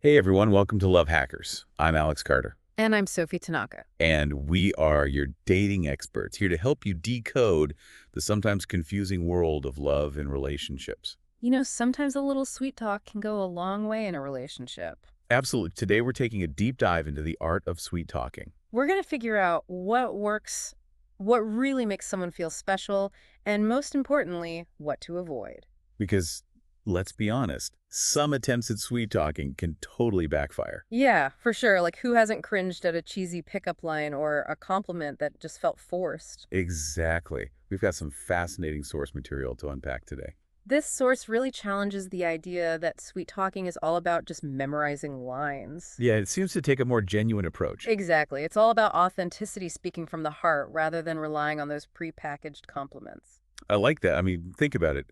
Hey everyone, welcome to Love Hackers. I'm Alex Carter, And I'm Sophie Tanaka. and we are your dating experts here to help you decode the sometimes confusing world of love and relationships. Sometimes a little sweet talk can go a long way in a relationship. Absolutely. Today we're taking a deep dive into the art of sweet talking We're going to figure out what works, what really makes someone feel special, and most importantly, what to avoid. because, let's be honest, some attempts at sweet talking can totally backfire. Yeah, for sure. Like, who hasn't cringed at a cheesy pickup line or a compliment that just felt forced? Exactly. We've got some fascinating source material to unpack today. This source really challenges the idea that sweet talking is all about just memorizing lines. Yeah, it seems to take a more genuine approach. Exactly. It's all about authenticity speaking from the heart rather than relying on those prepackaged compliments. I like that. I mean, think about it.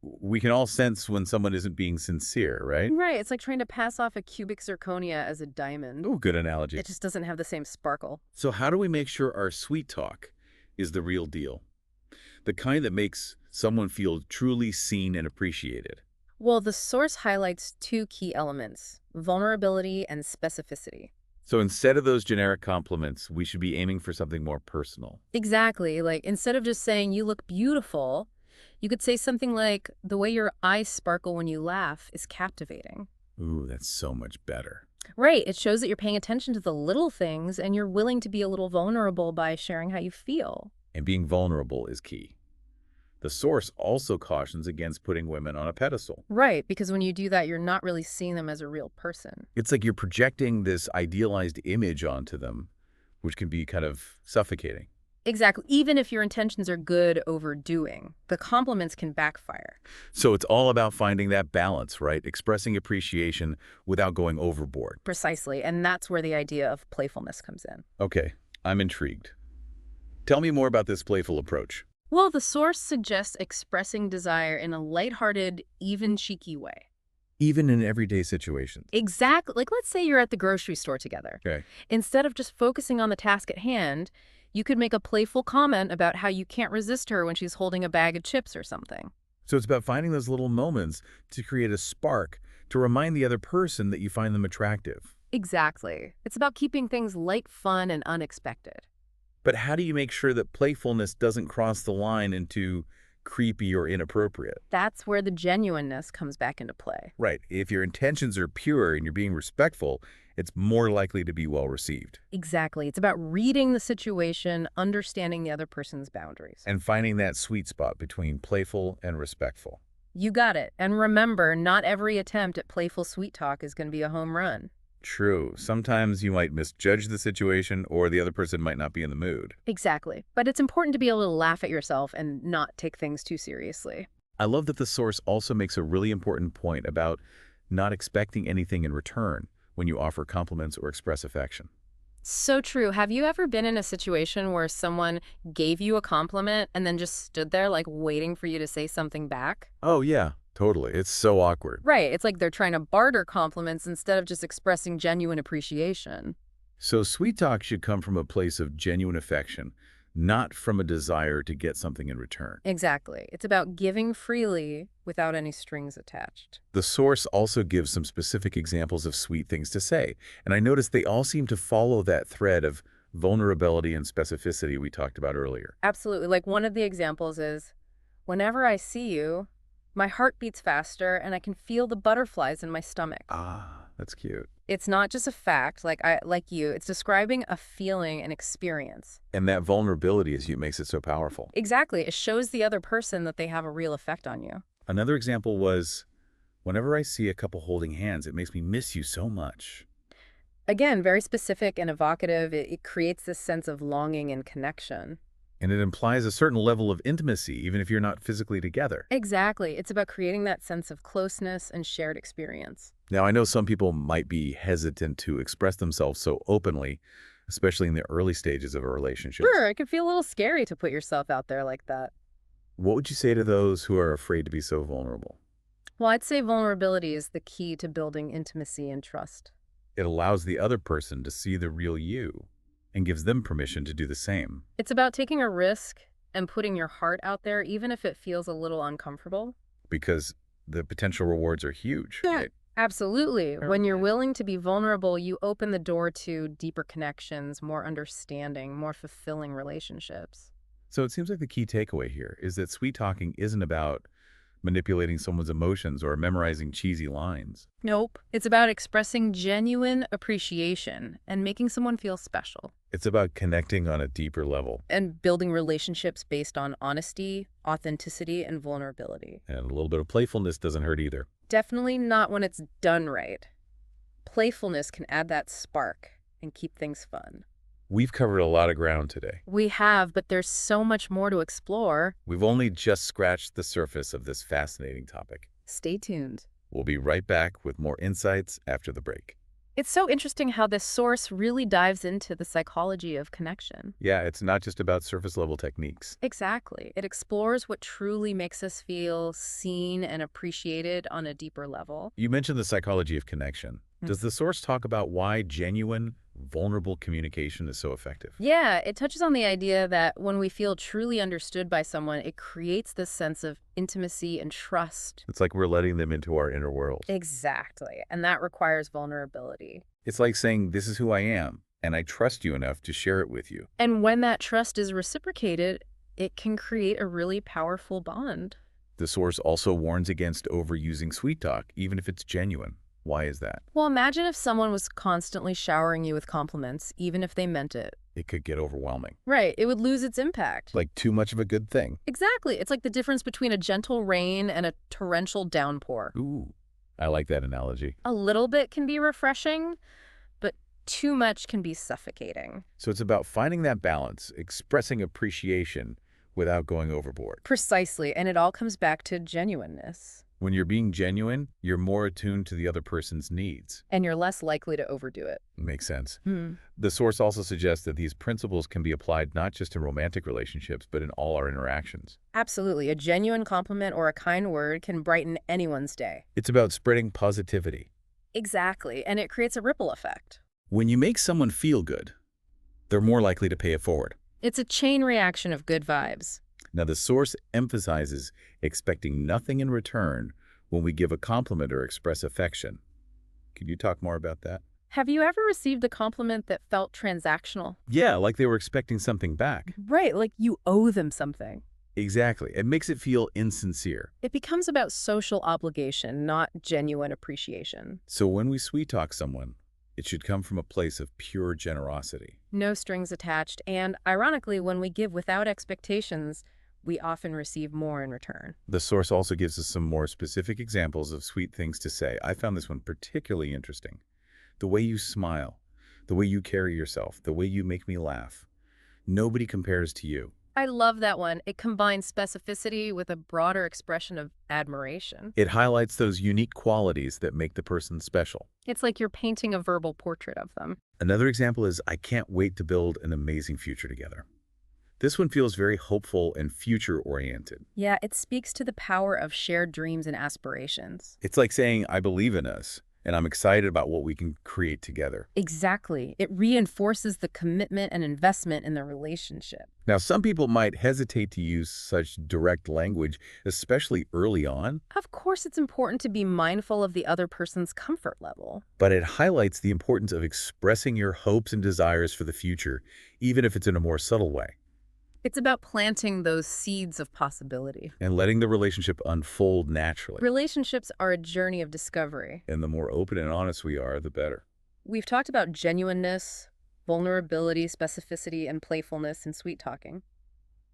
We can all sense when someone isn't being sincere, right? Right, it's like trying to pass off a cubic zirconia as a diamond. Oh, good analogy. It just doesn't have the same sparkle. So how do we make sure our sweet talk is the real deal? The kind that makes someone feel truly seen and appreciated. Well, the source highlights two key elements, vulnerability and specificity. So instead of those generic compliments, we should be aiming for something more personal. Exactly, like instead of just saying, you look beautiful, you could say something like, the way your eyes sparkle when you laugh is captivating. Ooh, that's so much better. Right, it shows that you're paying attention to the little things and you're willing to be a little vulnerable by sharing how you feel. And being vulnerable is key. The source also cautions against putting women on a pedestal. Right, because when you do that, you're not really seeing them as a real person. It's like you're projecting this idealized image onto them, which can be kind of suffocating. Exactly. Even if your intentions are good, overdoing, the compliments can backfire. So it's all about finding that balance, right? Expressing appreciation without going overboard. Precisely. And that's where the idea of playfulness comes in. Okay, I'm intrigued. Tell me more about this playful approach. Well, the source suggests expressing desire in a lighthearted, even cheeky way. Even in everyday situations. Exactly. Like, let's say you're at the grocery store together. Okay. Instead of just focusing on the task at hand, you could make a playful comment about how you can't resist her when she's holding a bag of chips or something. So it's about finding those little moments to create a spark, to remind the other person that you find them attractive. Exactly. It's about keeping things light, fun, and unexpected. But how do you make sure that playfulness doesn't cross the line into creepy or inappropriate? That's where the genuineness comes back into play. Right. If your intentions are pure and you're being respectful, it's more likely to be well received. Exactly. It's about reading the situation, understanding the other person's boundaries. And finding that sweet spot between playful and respectful. You got it. And remember, not every attempt at playful sweet talk is going to be a home run. True. Sometimes you might misjudge the situation or the other person might not be in the mood. Exactly. But it's important to be able to laugh at yourself and not take things too seriously. I love that the source also makes a really important point about not expecting anything in return when you offer compliments or express affection. So true. Have you ever been in a situation where someone gave you a compliment and then just stood there like waiting for you to say something back? Oh, yeah, totally. It's so awkward. Right. It's like they're trying to barter compliments instead of just expressing genuine appreciation. So sweet talk should come from a place of genuine affection, not from a desire to get something in return. Exactly. It's about giving freely without any strings attached. The source also gives some specific examples of sweet things to say, and I noticed they all seem to follow that thread of vulnerability and specificity we talked about earlier. Absolutely. Like one of the examples is, whenever I see you, my heart beats faster and I can feel the butterflies in my stomach. Ah, that's cute. It's not just a fact, like you, it's describing a feeling and experience. And that vulnerability is what makes it so powerful. Exactly. It shows the other person that they have a real effect on you. Another example was, whenever I see a couple holding hands, it makes me miss you so much. Again, very specific and evocative. It creates this sense of longing and connection. And it implies a certain level of intimacy, even if you're not physically together. Exactly. It's about creating that sense of closeness and shared experience. Now, I know some people might be hesitant to express themselves so openly, especially in the early stages of a relationship. Sure, it can feel a little scary to put yourself out there like that. What would you say to those who are afraid to be so vulnerable? Well, I'd say vulnerability is the key to building intimacy and trust. It allows the other person to see the real you and gives them permission to do the same. It's about taking a risk and putting your heart out there, even if it feels a little uncomfortable. Because the potential rewards are huge. Yeah. Right? Absolutely. Oh, When you're yeah. willing to be vulnerable, you open the door to deeper connections, more understanding, more fulfilling relationships. So it seems like the key takeaway here is that sweet talking isn't about manipulating someone's emotions or memorizing cheesy lines. Nope. It's about expressing genuine appreciation and making someone feel special It's about connecting on a deeper level, and building relationships based on honesty, authenticity, and vulnerability. and a little bit of playfulness doesn't hurt either. Definitely not when it's done right. Playfulness can add that spark and keep things fun. We've covered a lot of ground today. We have, but there's so much more to explore. We've only just scratched the surface of this fascinating topic. Stay tuned. We'll be right back with more insights after the break. It's so interesting how this source really dives into the psychology of connection. Yeah, it's not just about surface level techniques. Exactly. It explores what truly makes us feel seen and appreciated on a deeper level. You mentioned the psychology of connection. Does the source talk about why genuine, vulnerable communication is so effective? Yeah, it touches on the idea that when we feel truly understood by someone, it creates this sense of intimacy and trust. It's like we're letting them into our inner world. Exactly. And that requires vulnerability. It's like saying, this is who I am, and I trust you enough to share it with you. And when that trust is reciprocated, it can create a really powerful bond. The source also warns against overusing sweet talk, even if it's genuine. Why is that? Well, imagine if someone was constantly showering you with compliments, even if they meant it. It could get overwhelming. Right, it would lose its impact. Like too much of a good thing. Exactly. It's like the difference between a gentle rain and a torrential downpour. Ooh, I like that analogy. A little bit can be refreshing, but too much can be suffocating. So it's about finding that balance, expressing appreciation without going overboard. Precisely, and it all comes back to genuineness. When you're being genuine, you're more attuned to the other person's needs. And you're less likely to overdo it. Makes sense. Hmm. The source also suggests that these principles can be applied not just in romantic relationships, but in all our interactions. Absolutely. A genuine compliment or a kind word can brighten anyone's day. It's about spreading positivity. Exactly, and it creates a ripple effect. When you make someone feel good, they're more likely to pay it forward. It's a chain reaction of good vibes. Now, the source emphasizes expecting nothing in return when we give a compliment or express affection. Could you talk more about that? Have you ever received a compliment that felt transactional? Yeah, like they were expecting something back. Right, like you owe them something. Exactly. It makes it feel insincere. It becomes about social obligation, not genuine appreciation. So when we sweet talk someone, it should come from a place of pure generosity. No strings attached, and ironically, when we give without expectations, we often receive more in return. The source also gives us some more specific examples of sweet things to say. I found this one particularly interesting. The way you smile, the way you carry yourself, the way you make me laugh. Nobody compares to you. I love that one. It combines specificity with a broader expression of admiration. It highlights those unique qualities that make the person special. It's like you're painting a verbal portrait of them. Another example is, I can't wait to build an amazing future together. This one feels very hopeful and future-oriented. Yeah, it speaks to the power of shared dreams and aspirations. It's like saying, I believe in us, and I'm excited about what we can create together. Exactly. It reinforces the commitment and investment in the relationship. Now, some people might hesitate to use such direct language, especially early on, Of course, it's important to be mindful of the other person's comfort level. but it highlights the importance of expressing your hopes and desires for the future, even if it's in a more subtle way, It's about planting those seeds of possibility. and letting the relationship unfold naturally. Relationships are a journey of discovery. And the more open and honest we are, the better. We've talked about genuineness, vulnerability, specificity, and playfulness in sweet talking.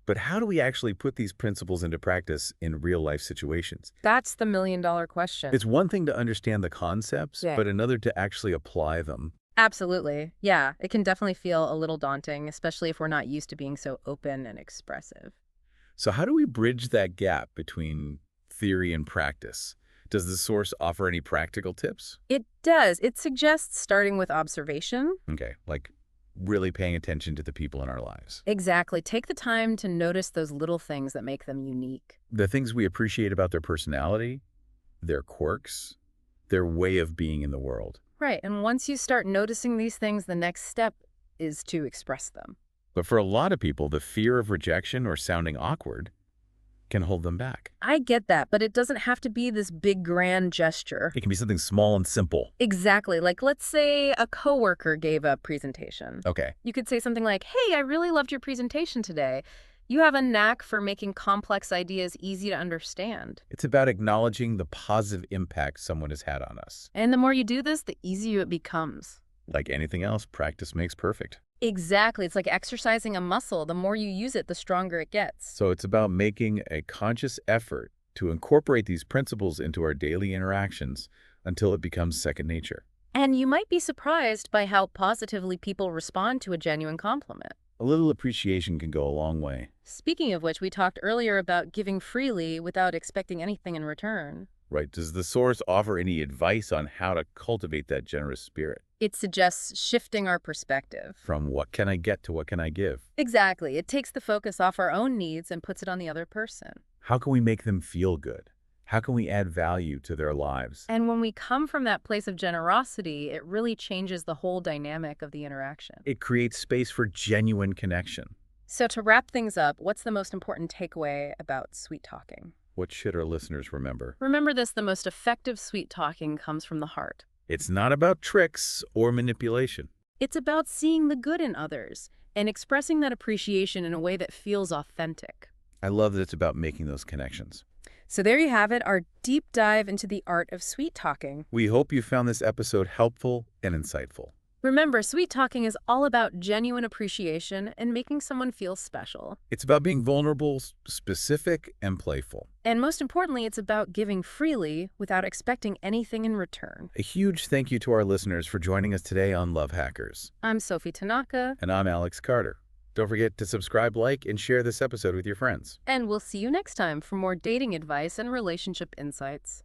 But how do we actually put these principles into practice in real-life situations? That's the million-dollar question. It's one thing to understand the concepts, Yeah. but another to actually apply them. Absolutely. Yeah, it can definitely feel a little daunting, especially if we're not used to being so open and expressive. So how do we bridge that gap between theory and practice? Does the source offer any practical tips? It does. It suggests starting with observation. Okay, like really paying attention to the people in our lives. Exactly. Take the time to notice those little things that make them unique. The things we appreciate about their personality, their quirks, their way of being in the world. Right. And once you start noticing these things, the next step is to express them. But for a lot of people, the fear of rejection or sounding awkward can hold them back. I get that, but it doesn't have to be this big grand gesture. It can be something small and simple. Exactly. Like, let's say a coworker gave a presentation. Okay. You could say something like, "Hey, I really loved your presentation today. You have a knack for making complex ideas easy to understand." It's about acknowledging the positive impact someone has had on us. And the more you do this, the easier it becomes. Like anything else, practice makes perfect. Exactly. It's like exercising a muscle. The more you use it, the stronger it gets. So it's about making a conscious effort to incorporate these principles into our daily interactions until it becomes second nature. And you might be surprised by how positively people respond to a genuine compliment. A little appreciation can go a long way. Speaking of which, we talked earlier about giving freely without expecting anything in return. Right. Does the source offer any advice on how to cultivate that generous spirit? It suggests shifting our perspective. From what can I get to what can I give? Exactly. It takes the focus off our own needs and puts it on the other person. How can we make them feel good? How can we add value to their lives? And when we come from that place of generosity, it really changes the whole dynamic of the interaction. It creates space for genuine connection. So to wrap things up, what's the most important takeaway about sweet talking? What should our listeners remember? Remember this, the most effective sweet talking comes from the heart. It's not about tricks or manipulation. It's about seeing the good in others and expressing that appreciation in a way that feels authentic. I love that it's about making those connections. So there you have it, our deep dive into the art of sweet talking. We hope you found this episode helpful and insightful. Remember, sweet talking is all about genuine appreciation and making someone feel special. It's about being vulnerable, specific, and playful. And most importantly, it's about giving freely without expecting anything in return. A huge thank you to our listeners for joining us today on Love Hackers. I'm Sophie Tanaka. And I'm Alex Carter. Don't forget to subscribe, like, and share this episode with your friends. And we'll see you next time for more dating advice and relationship insights.